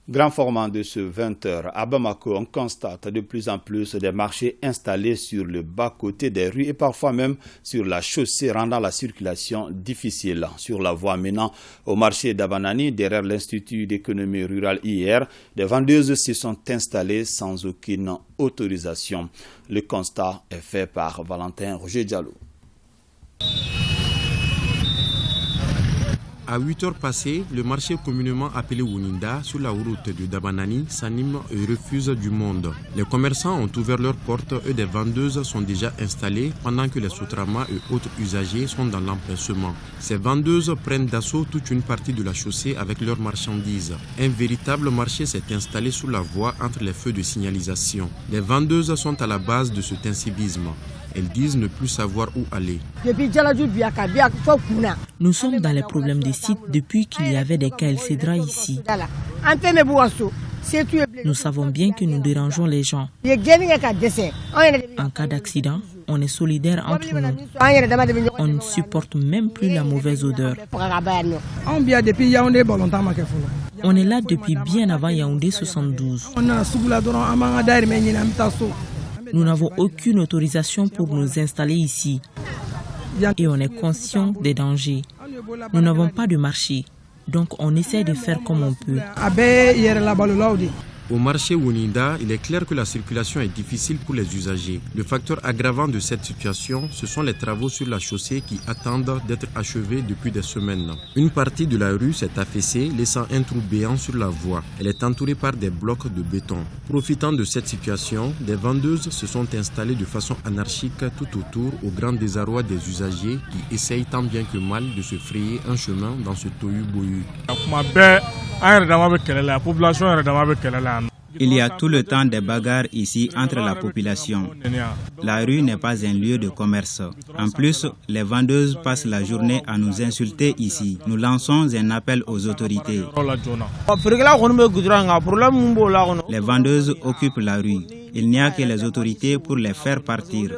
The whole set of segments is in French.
Grand format de ce 20h. À Bamako, on constate de plus en plus des marchés installés sur le bas-côté des rues et parfois même sur la chaussée, rendant la circulation difficile. Sur la voie menant au marché d'Abanani, derrière l'Institut d'économie rurale hier, des vendeuses se sont installées sans aucune autorisation. Le constat est fait par Valentin Roger Diallo. À 8h passées, le marché communément appelé Wuninda sur la route de Dabanani s'anime et refuse du monde. Les commerçants ont ouvert leurs portes et des vendeuses sont déjà installées pendant que les Sotrama et autres usagers sont dans l'empressement. Ces vendeuses prennent d'assaut toute une partie de la chaussée avec leurs marchandises. Un véritable marché s'est installé sous la voie entre les feux de signalisation. Les vendeuses sont à la base de cet incivisme. Elles disent ne plus savoir où aller. Nous sommes dans les problèmes des sites depuis qu'il y avait des KLCDRA ici. Nous savons bien que nous dérangeons les gens. En cas d'accident, on est solidaires entre nous. On ne supporte même plus la mauvaise odeur. On est là depuis bien avant Yaoundé 72. Nous n'avons aucune autorisation pour nous installer ici. Et on est conscient des dangers. Nous n'avons pas de marché. Donc on essaie de faire comme on peut. Au marché Wuninda, il est clair que la circulation est difficile pour les usagers. Le facteur aggravant de cette situation, ce sont les travaux sur la chaussée qui attendent d'être achevés depuis des semaines. Une partie de la rue s'est affaissée, laissant un trou béant sur la voie. Elle est entourée par des blocs de béton. Profitant de cette situation, des vendeuses se sont installées de façon anarchique tout autour, au grand désarroi des usagers qui essayent tant bien que mal de se frayer un chemin dans ce tohu-bohu. Il y a tout le temps des bagarres ici entre la population. La rue n'est pas un lieu de commerce. En plus, les vendeuses passent la journée à nous insulter ici. Nous lançons un appel aux autorités. Les vendeuses occupent la rue. Il n'y a que les autorités pour les faire partir.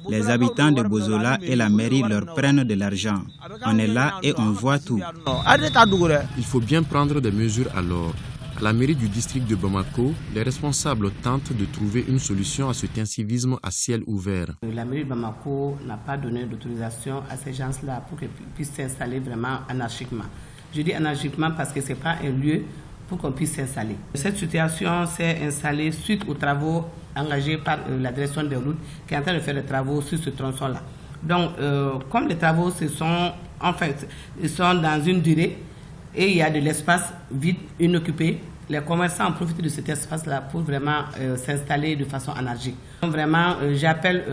Les habitants de Bozola et la mairie leur prennent de l'argent. On est là et on voit tout. Il faut bien prendre des mesures alors. À la mairie du district de Bamako, les responsables tentent de trouver une solution à cet incivisme à ciel ouvert. La mairie de Bamako n'a pas donné d'autorisation à ces gens-là pour qu'ils puissent s'installer vraiment anarchiquement. Je dis anarchiquement parce que ce n'est pas un lieu pour qu'on puisse s'installer. Cette situation s'est installée suite aux travaux engagés par la direction des routes qui est en train de faire des travaux sur ce tronçon-là. Donc, comme les travaux ils sont dans une durée et il y a de l'espace vide, inoccupé, les commerçants en profitent de cet espace-là pour vraiment s'installer de façon anarchique. Donc, vraiment, j'appelle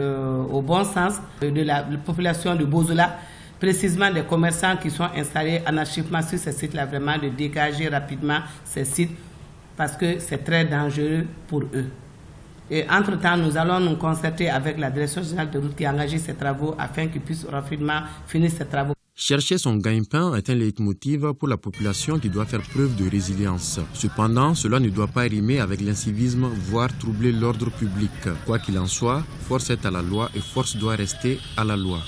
au bon sens de la population de Bozola, précisément des commerçants qui sont installés anarchiquement sur ces sites-là, vraiment de dégager rapidement ces sites parce que c'est très dangereux pour eux. Et entre-temps, nous allons nous concerter avec la direction générale de route qui a engagé ces travaux afin qu'ils puissent rapidement finir ces travaux. Chercher son gagne-pain est un leitmotiv pour la population qui doit faire preuve de résilience. Cependant, cela ne doit pas rimer avec l'incivisme, voire troubler l'ordre public. Quoi qu'il en soit, force est à la loi et force doit rester à la loi.